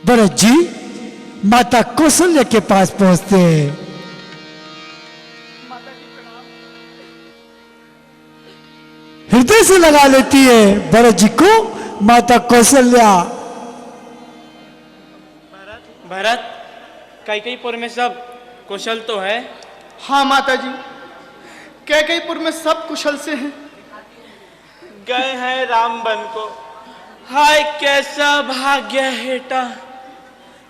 भरत जी माता कौशल्या के पास पहुंचते हैं। हृदय से लगा लेती है भरत जी को माता कौशल्या। भरत, कैकेयीपुर में सब कुशल तो है? हाँ माता जी, कैकेयीपुर में सब कुशल से हैं। गए हैं रामबन को। हाय कैसा भाग्य हेटा,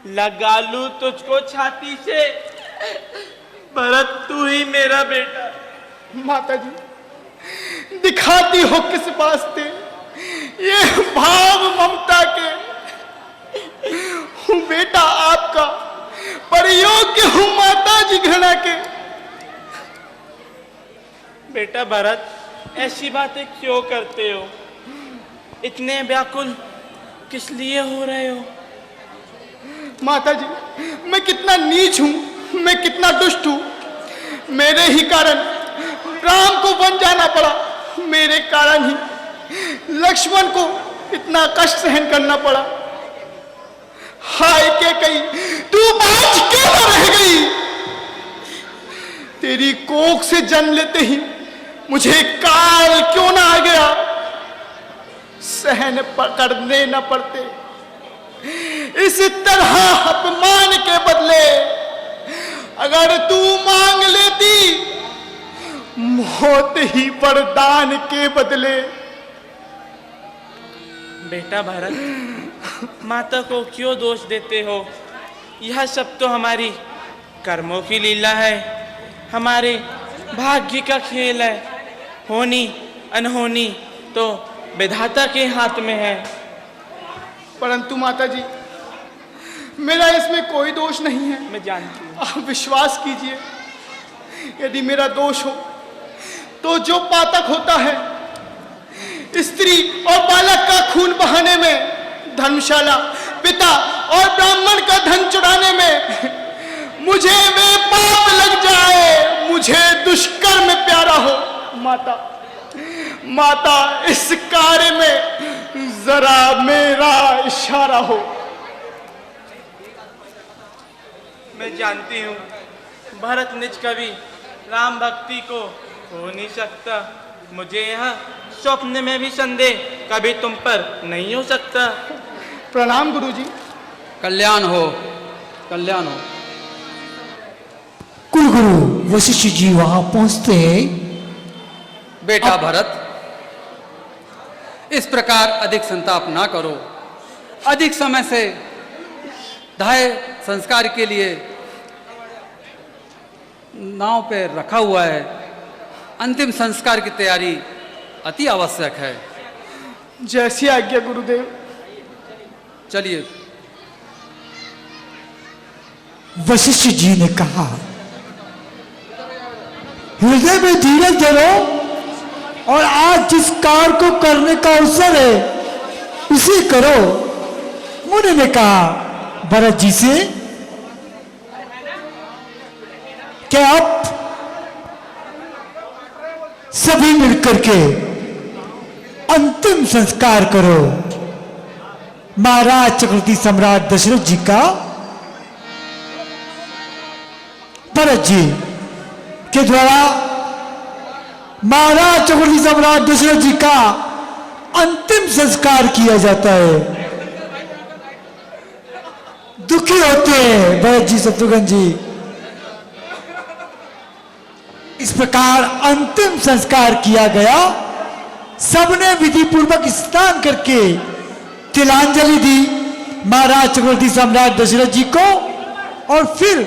लगा लूं तुझको छाती से। भरत तू ही मेरा बेटा। माता जी दिखाती हो किस वास्ते ये भाव ममता के। हूँ बेटा आपका पर योग्य हूँ माता जी घृणा के। बेटा भरत, ऐसी बातें क्यों करते हो? इतने व्याकुल किस लिए हो रहे हो? माता जी मैं कितना नीच हूं, मैं कितना दुष्ट हूं। मेरे ही कारण राम को वन जाना पड़ा, मेरे कारण ही लक्ष्मण को इतना कष्ट सहन करना पड़ा। हाय कैकेयी तू बाज क्यों न रह गई? तेरी कोख से जन्म लेते ही मुझे काल क्यों ना आ गया? सहन करने न पड़ते इस तरह अपमान के बदले। अगर तू मांग लेती मौत ही वरदान के बदले। बेटा भरत, माता को क्यों दोष देते हो? यह सब तो हमारी कर्मों की लीला है, हमारे भाग्य का खेल है। होनी अनहोनी तो विधाता के हाथ में है। परंतु माता जी मेरा इसमें कोई दोष नहीं है। मैं जानती हूँ। आप विश्वास कीजिए, यदि मेरा दोष हो तो जो पातक होता है स्त्री और बालक का खून बहाने में, धर्मशाला पिता और ब्राह्मण का धन चुराने में मुझे वे पाप लग जाए, मुझे दुष्कर्म प्यारा हो। माता इस कार्य में जरा मेरा इशारा हो। मैं जानती हूँ भरत निज कभी राम भक्ति को हो नहीं सकता। मुझे यह स्वप्न में भी संदेह कभी तुम पर नहीं हो सकता। प्रणाम गुरुजी। कल्याण हो, कल्याण हो। कुलगुरु वशिष्ठ जी वहां पहुंचते हैं। बेटा भरत, इस प्रकार अधिक संताप ना करो। अधिक समय से दाह संस्कार के लिए नाव पे रखा हुआ है। अंतिम संस्कार की तैयारी अति आवश्यक है। जैसी आज्ञा गुरुदेव। चलिए। वशिष्ठ जी ने कहा, हृदय में धीरज धरो और आज जिस कार्य को करने का अवसर है उसे करो। मुनि ने कहा भरत जी से कि आप सभी मिलकर के अंतिम संस्कार करो महाराज चक्रवर्ती सम्राट दशरथ जी का। भरत जी के द्वारा महाराज चक्रवर्ती सम्राट दशरथ जी का अंतिम संस्कार किया जाता है। दुखी होते हैं भरत जी शत्रुघ्न जी। इस प्रकार अंतिम संस्कार किया गया। सबने विधि पूर्वक स्नान करके तिलांजलि दी महाराज चक्रवर्ती सम्राट दशरथ जी को। और फिर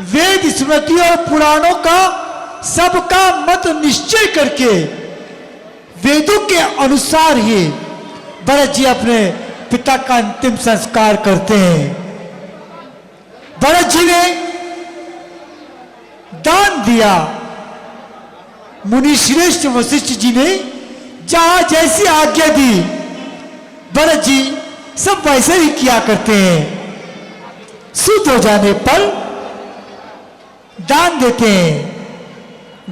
वेद स्मृति और पुराणों का सबका मत निश्चय करके वेदों के अनुसार ही भरत जी अपने पिता का अंतिम संस्कार करते हैं। भरत जी ने दान दिया। मुनि श्रेष्ठ वशिष्ठ जी ने जहां जैसी आज्ञा दी भरत जी सब वैसे ही किया करते हैं। शुद्ध हो जाने पर दान देते हैं।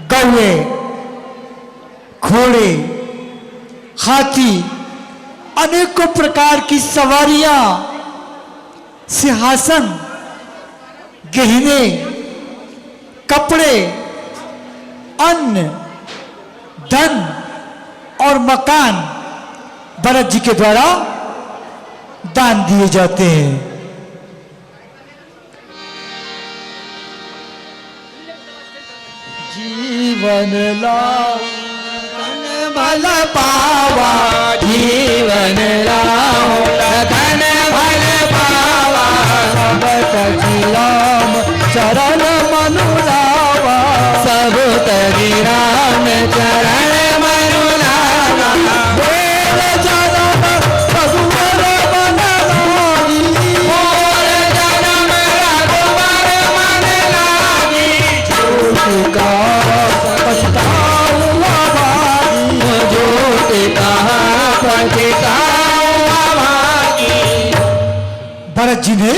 गौए, घोड़े, हाथी, अनेकों प्रकार की सवारियां सिंहासन, गहने, कपड़े, अन्न, धन और मकान भरत जी के द्वारा दान दिए जाते हैं। जीवन लाओ भल पावा, जीवन लाओ धन भल पावा, सब तजी राम चरण मनु लावा, सब तजी राम चरण मनु लावा, बोल जनम रघुवर मन लागी, बोल जनम रघुवर मन लागी, झूठ का पछताऊंगा भागी, झूठ का पछताऊंगा भागी। भरत जी ने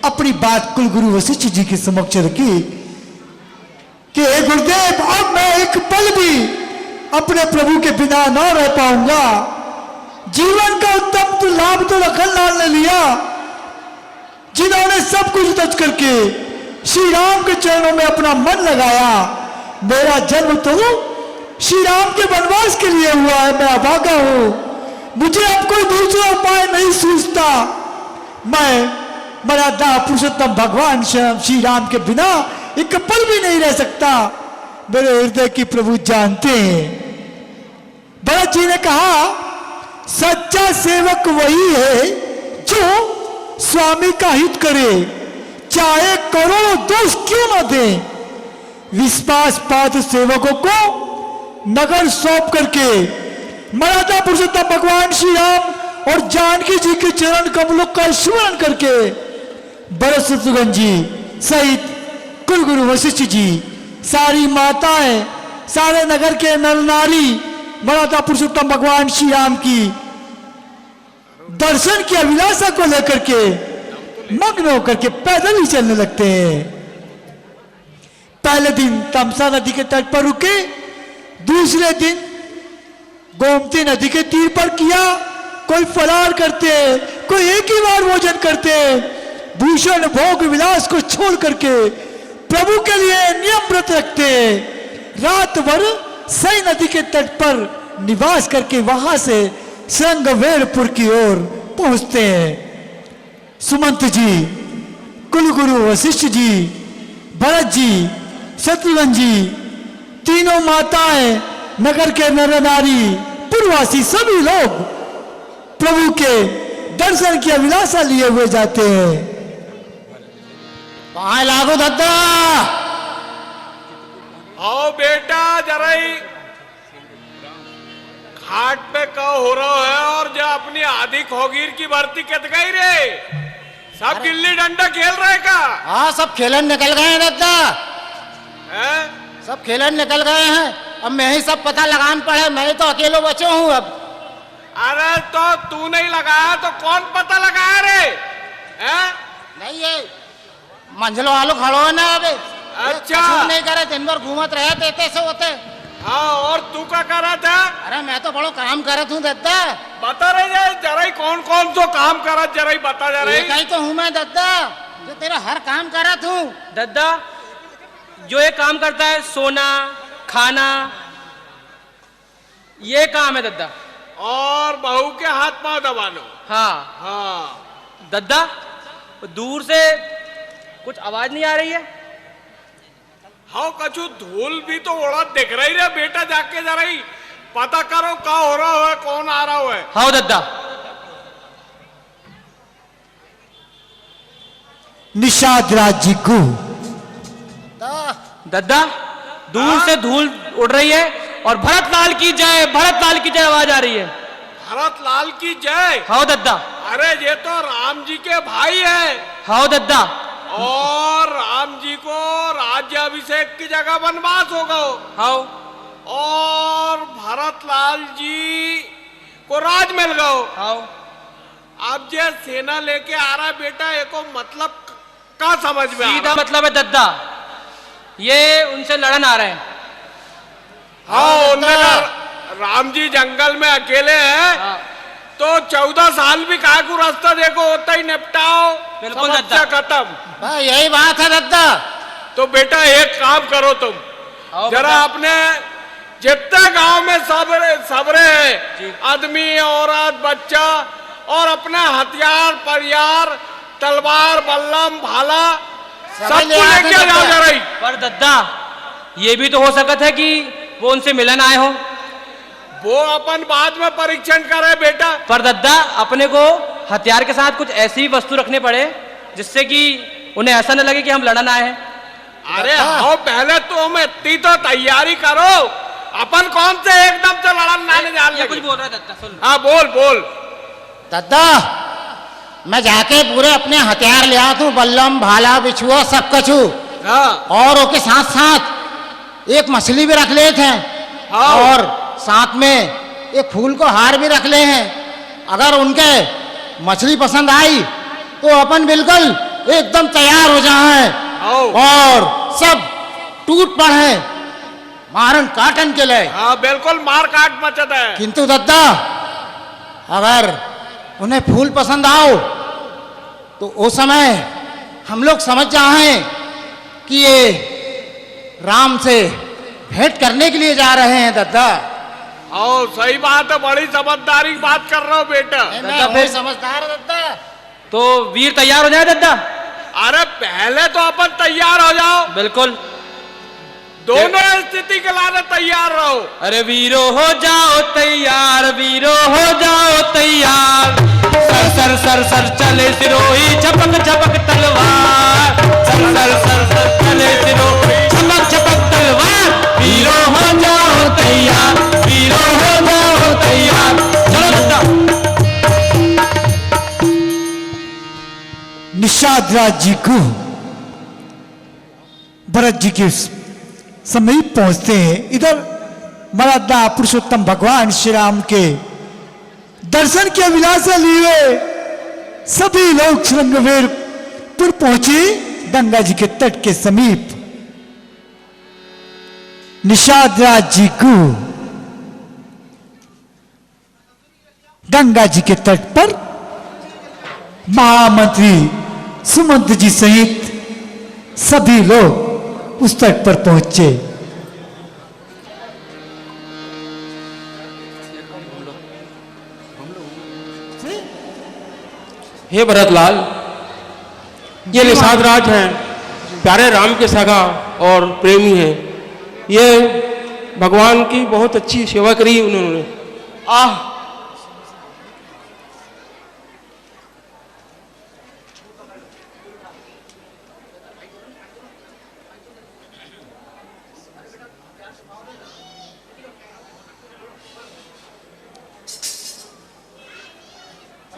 अपनी बात कुलगुरु वशिष्ठ जी के समक्ष रखी कि हे गुरुदेव, अब मैं एक पल भी अपने प्रभु के बिना न रह पाऊंगा। जीवन का उत्तम तो लाभ तो लखनलाल ने लिया, जिन्होंने सब कुछ तज करके श्री राम के चरणों में अपना मन लगाया। मेरा जन्म तो श्री राम के वनवास के लिए हुआ है, मैं अभागा हूं, मुझे अब कोई दूसरा उपाय नहीं सूझता। मैं मर्यादा पुरुषोत्तम भगवान श्री राम के बिना एक पल भी नहीं रह सकता, मेरे हृदय की प्रभु जानते हैं। भरत जी ने कहा, सच्चा सेवक वही है जो स्वामी का हित करे, चाहे करोड़ों दोष क्यों न दे। विश्वास पात्र सेवकों को नगर सौंप करके मर्यादा पुरुषोत्तम भगवान श्री राम और जानकी जी के चरण कमलों का स्मरण करके भरत शत्रुघ्न जी सहित कुलगुरु वशिष्ठ जी, सारी माताएं, सारे नगर के नर नारी मर्यादा पुरुषोत्तम भगवान श्री राम की दर्शन की अभिलाषा को लेकर के मग्न होकर के पैदल ही चलने लगते हैं। पहले दिन तमसा नदी के तट पर रुके, दूसरे दिन गोमती नदी के तीर पर किया। कोई फलार करते, कोई एक ही बार भोजन करते, भूषण भोग विलास को छोड़ करके प्रभु के लिए नियम व्रत रखते, रात भर सई नदी के तट पर निवास करके वहां से श्रृंगवेरपुर की ओर पहुंचते हैं। सुमंत जी, कुलगुरु वशिष्ठ जी, भरत जी, शत्रुघ्न जी, तीनों माताएं, नगर के नर नारी, पुरवासी सभी लोग प्रभु के दर्शन की अभिलाषा लिए हुए जाते हैं। कहाँ लागू दद्दा? आओ बेटा, जरा ही खाट पे कहो हो रहा है, और जो अपनी आधी खोगीर की भर्ती कत गई रे, सब गिल्ली डंडा खेल रहे का? हाँ, सब खेलन निकल गए हैं दद्दा, हैं? सब खेलन निकल गए हैं। अब मैं ही सब पता लगान पड़े, मैं तो अकेले बचे हूँ अब। अरे तो तू नहीं लगाया तो कौन पता लगाया रे? हैं? नहीं, ये मंझलो वालों खड़ो है ना अबे। अच्छा, नहीं करे, दिन भर घूमत रहे देते से होते। हाँ, और तू क्या कर रहा था? अरे मैं तो बड़ो काम करत हूँ दद्दा। बता रहे जाए जरा ही, कौन कौन तो काम करा, जरा ही बता जरा ही। कहीं तो हूँ मैं दद्दा, जो तेरा हर काम करत हूँ। दद्दा, जो ये काम करता है, सोना खाना, ये काम है दद्दा। और बहू के हाथ पांव दबा लो। हाँ हाँ दद्दा, दूर से कुछ आवाज नहीं आ रही है? हाँ, कछु धूल भी तो ओढ़ा दिख रही रे बेटा, जाके जरा ही पता करो क्या हो रहा है, कौन आ रहा है। हाँ दद्दा। निषाद राज जी को दद्दा, दूर से धूल उड़ रही है और भरत लाल की जय, भरत लाल की जय आवाज आ रही है। भरत लाल की जय? हाँ दद्दा। अरे ये तो राम जी के भाई है। हाँ दद्दा। और राम जी को राज्याभिषेक की जगह वनवास होगा। हाँ। और भरत लाल जी को राज मिल गयो। हाँ। अब जे सेना लेके आ रहा है बेटा, ये को मतलब का समझ में आ सीधा रहा? मतलब है दद्दा, ये उनसे लड़न आ रहे हैं। हाँ, उनने कहा राम जी जंगल में अकेले हैं। हाँ। तो 14 साल भी काय को रास्ता देखो होता ही निपटाओ, बिल्कुल समस्या दद्दा। खत्म। यही बात है दद्दा। तो बेटा एक काम करो तुम, आओ जरा बेटा। अपने जितने गांव में सबरे है, आदमी औरत बच्चा, और अपने हथियार परियार तलवार बल्लम भाला सब ले को आते लेके दद्दा। जाओ जरा ही। पर दद्दा, ये भी तो हो सकता है कि वो उनसे मिलन आए हो। वो अपन बाद में परीक्षण करे बेटा। पर दद्दा, अपने को हथियार के साथ कुछ ऐसी वस्तु रखने पड़े जिससे कि उन्हें ऐसा न लगे कि हम लड़न आए हैं। अरे हाँ, पहले तुम इतनी तो तैयारी करो, अपन कौन से एकदम से लड़न नाने जान ये कुछ लगे। बोल रहा है दद्दा, सुन। हाँ बोल बोल। दद्दा, मैं जाके पूरे अपने हथियार ले आता हूँ, बल्लम भाला बिछुआ सब कछु, हाँ और उसके साथ साथ एक मछली भी रख लेते हैं, हाँ। और साथ में एक फूल को हार भी रख ले हैं। अगर उनके मछली पसंद आई तो अपन बिल्कुल एकदम तैयार हो जाए आओ। और सब टूट पड़े मारन काटन के लिए। हाँ बिल्कुल मार काट मचत है। किंतु दद्दा, अगर उन्हें फूल पसंद आओ तो उस समय हम लोग समझ जाए कि ये राम से भेंट करने के लिए जा रहे हैं दद्दा। आओ सही बात है, बड़ी समझदारी की बात कर रहा हूँ बेटा। मैं हूँ समझदार दद्दा। तो वीर तैयार हो जाए दद्दा। अरे पहले तो अपन तैयार हो जाओ, बिल्कुल। दोनों स्थिति के लाने तैयार रहो। अरे वीरो हो जाओ तैयार, वीरो हो जाओ तैयार, सर सर सर सर चले सिरोही झपक झपक तलवार, सर सर सर सर चले सिरोही झपक झपक तलवार, वीरो हो जाओ तैयार, वीरो हो जाओ तैयार। चलो दद्दा। निषाद राज जी को भरत जी के समीप पहुंचते हैं। इधर मर्यादा पुरुषोत्तम भगवान श्री राम के दर्शन की अभिलाषा लिए सभी लोग श्रृंगवेरपुर पहुंचे, गंगा जी के तट के समीप। निषाद राज जी को गंगा जी के तट पर महामंत्री सुमंत जी सहित सभी लोग उस तट पर पहुंचे। हे भरतलाल, ये निषाद राज हैं, प्यारे राम के सगा और प्रेमी हैं। ये भगवान की बहुत अच्छी सेवा करी उन्होंने। आह,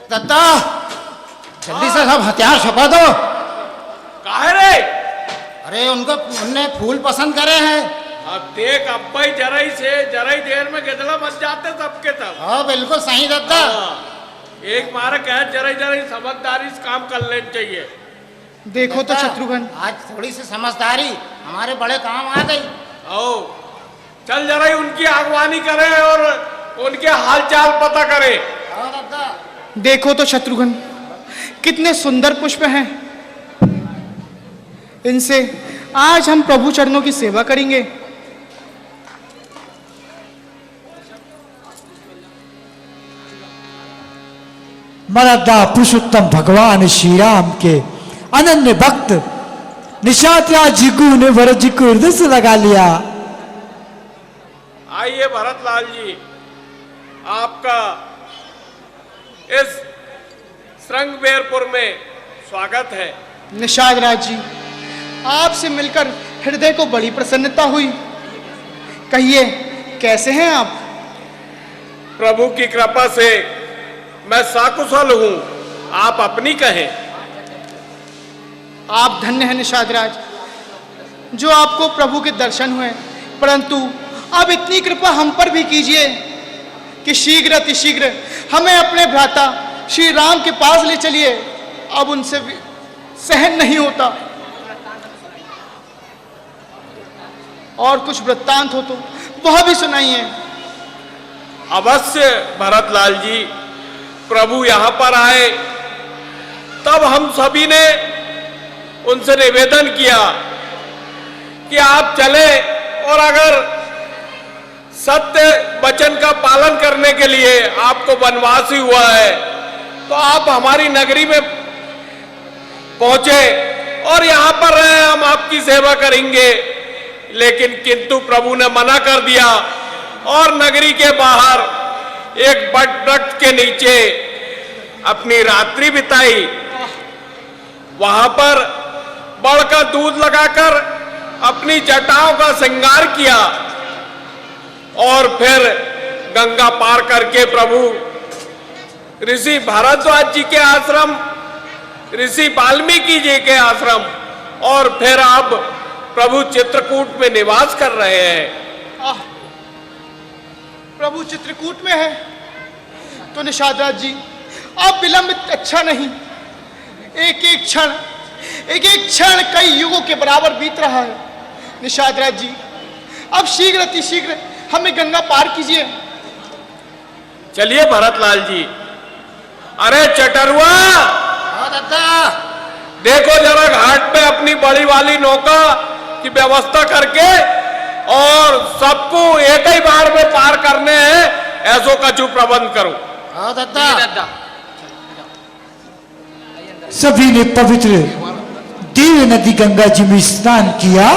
दत्ता, जल्दी से सब हथियार छुपा दो। काहे रे? अरे उनने फूल पसंद करे हैं। अब देख अब्बा ही जरा ही देर में गिदला बच जाते सबके सब। हाँ बिल्कुल सही दत्ता। हाँ, एक बार कह जरा ही समझदारी से काम कर लेना चाहिए। देखो तो शत्रुघ्न, आज थोड़ी सी समझदारी हमारे बड़े काम आ गई। आओ चल जरा ही उनकी आगवानी करे और उनके हालचाल पता करे। हाँ दत्ता। देखो तो शत्रुघ्न, कितने सुंदर पुष्प हैं। इनसे आज हम प्रभु चरणों की सेवा करेंगे। मर्यादा पुरुषोत्तम भगवान श्री राम के अनन्य भक्त निषाद राज जी को ने भरत जी को हृदय से लगा लिया। आइए भरतलाल जी, आपका इस श्रृंगवेरपुर में स्वागत है। निषाद राज जी, आपसे मिलकर हृदय को बड़ी प्रसन्नता हुई। कहिए, कैसे हैं आप? प्रभु की कृपा से मैं साकुशल हूं, आप अपनी कहें। आप धन्य हैं निषाद राज, जो आपको प्रभु के दर्शन हुए। परंतु अब इतनी कृपा हम पर भी कीजिए कि शीघ्र अतिशीघ्र हमें अपने भ्राता श्री राम के पास ले चलिए। अब उनसे भी सहन नहीं होता। और कुछ वृत्तांत हो तो वह भी सुनाइए। अवश्य भरतलाल जी, प्रभु यहाँ पर आए तब हम सभी ने उनसे निवेदन किया कि आप चले और अगर सत्य वचन का पालन करने के लिए आपको वनवास ही हुआ है तो आप हमारी नगरी में पहुंचे और यहाँ पर रहे, हम आपकी सेवा करेंगे। लेकिन किंतु प्रभु ने मना कर दिया और नगरी के बाहर एक बट वृक्ष के नीचे अपनी रात्रि बिताई। वहां पर बड़ का दूध लगाकर अपनी जटाओं का श्रृंगार किया और फिर गंगा पार करके प्रभु ऋषि भारद्वाज जी के आश्रम, ऋषि वाल्मीकि जी के आश्रम और फिर अब प्रभु चित्रकूट में निवास कर रहे हैं। प्रभु चित्रकूट में है तो निषाद राज जी आप विलंबित अच्छा नहीं। एक एक क्षण कई युगों के बराबर बीत रहा है। निषाद राज जी अब शीघ्र अतिशीघ्र हमें गंगा पार कीजिए। चलिए भरतलाल जी। अरे चटरुआ, देखो जरा घाट पे अपनी बड़ी वाली नौका की व्यवस्था करके और सबको एक ही बार में पार करने हैं, ऐसो कछु प्रबंध करो। सभी ने पवित्र दिव्य नदी गंगा जी में स्नान किया।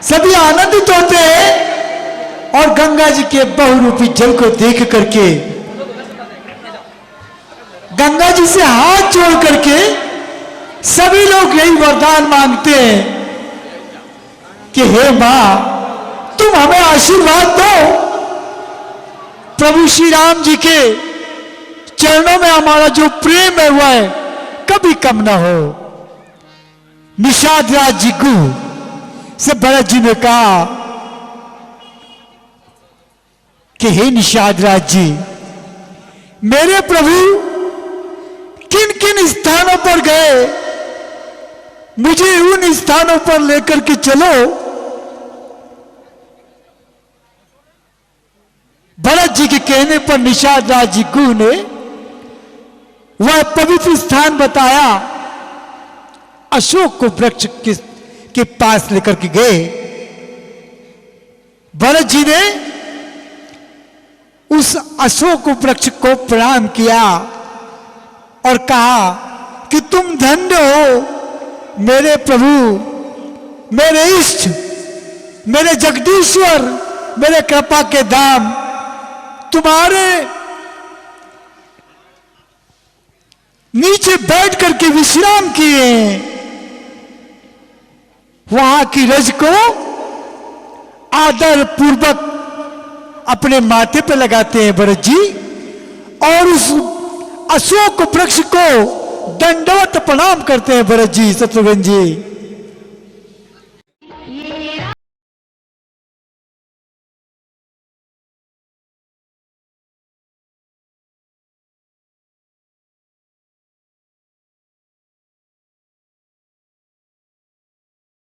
सभी आनंदित होते हैं और गंगा जी के बहुरूपी जल को देख करके गंगा जी से हाथ जोड़ करके सभी लोग यही वरदान मांगते हैं कि हे मां तुम हमें आशीर्वाद दो, प्रभु श्री राम जी के चरणों में हमारा जो प्रेम है वह कभी कम ना हो। निषाद राज जी को से भरत जी ने कहा कि हे निषाद राज जी, मेरे प्रभु किन किन स्थानों पर गए, मुझे उन स्थानों पर लेकर के चलो। भरत जी के कहने पर निषाद राज जी को ने वह पवित्र स्थान बताया। अशोक को वृक्ष के पास लेकर के गए। भरत जी ने उस अशोक वृक्ष को प्रणाम किया और कहा कि तुम धन्य हो मेरे प्रभु, मेरे इष्ट, मेरे जगदीश्वर, मेरे कृपा के धाम। तुम्हारे नीचे बैठ करके विश्राम किए, वहां की रज को आदर पूर्वक अपने माथे पे लगाते हैं भरत जी, और उस अशोक वृक्ष को दंडवत प्रणाम करते हैं भरत जी, शत्रुघ्न जी।